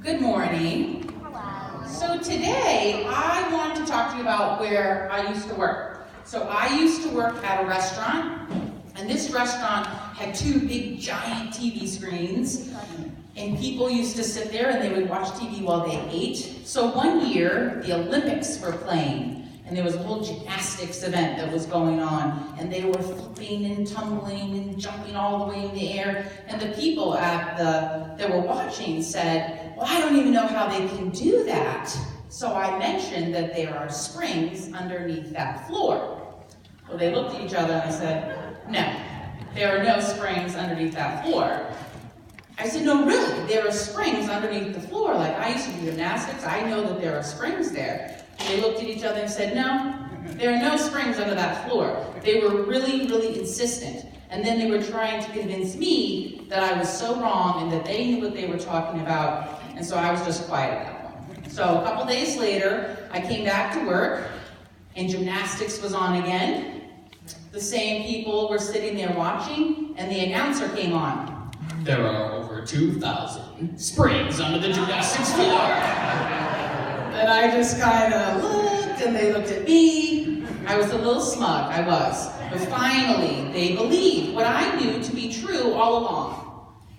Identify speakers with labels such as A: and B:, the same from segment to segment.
A: Good morning.
B: Hello.
A: So today I want to talk to you about where I used to work. So I used to work at a restaurant, and this restaurant had two big giant TV screens, and people used to sit there and they would watch TV while they ate. So one year the Olympics were playing, and there was a whole gymnastics event that was going on, and they were flipping and tumbling and jumping all the way in the air, and the people that were watching said, "Well, I don't even know how they can do that." So I mentioned that there are springs underneath that floor. Well, they looked at each other and I said, "No, there are no springs underneath that floor." I said, "No, really, there are springs underneath the floor. Like, I used to do gymnastics, I know that there are springs there." They looked at each other and said, "No, there are no springs under that floor." They were really, really insistent. And then they were trying to convince me that I was so wrong and that they knew what they were talking about. And so I was just quiet at that one. So a couple days later, I came back to work and gymnastics was on again. The same people were sitting there watching, and the announcer came on.
C: "There are over 2,000 springs under the gymnastics floor."
A: And I just kind of looked, and they looked at me. I was a little smug, I was. But finally, they believed what I knew to be true all along.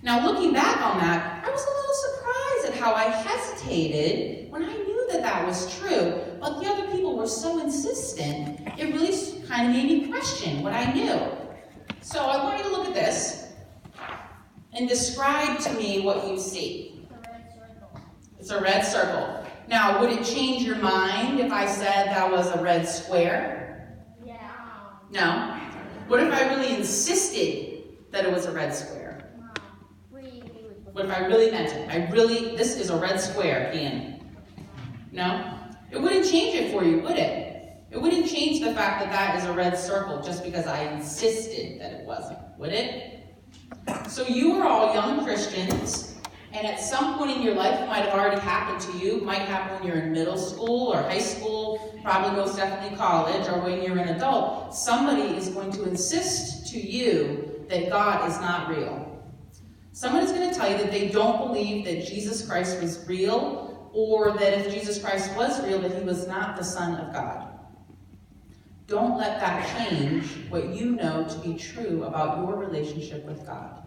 A: Now, looking back on that, I was a little surprised at how I hesitated when I knew that that was true. But the other people were so insistent, it really kind of made me question what I knew. So I want you to look at this and describe to me what you see. It's a red circle. Now, would it change your mind if I said that was a red square?
B: Yeah.
A: No? What if I really insisted that it was a red square? What if I really meant it? This is a red square, Ian. No? It wouldn't change it for you, would it? It wouldn't change the fact that that is a red circle just because I insisted that it wasn't, would it? So you are all young Christians, and at some point in your life, it might have already happened to you. It might happen when you're in middle school or high school, probably most definitely college, or when you're an adult. Somebody is going to insist to you that God is not real. Someone is going to tell you that they don't believe that Jesus Christ was real, or that if Jesus Christ was real, that he was not the Son of God. Don't let that change what you know to be true about your relationship with God.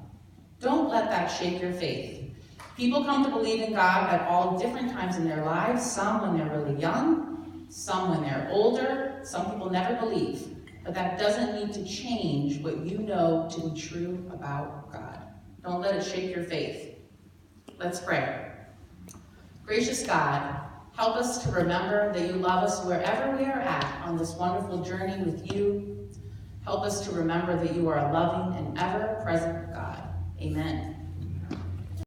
A: Don't let that shake your faith. People come to believe in God at all different times in their lives, some when they're really young, some when they're older, some people never believe. But that doesn't need to change what you know to be true about God. Don't let it shake your faith. Let's pray. Gracious God, help us to remember that you love us wherever we are at on this wonderful journey with you. Help us to remember that you are a loving and ever-present God. Amen.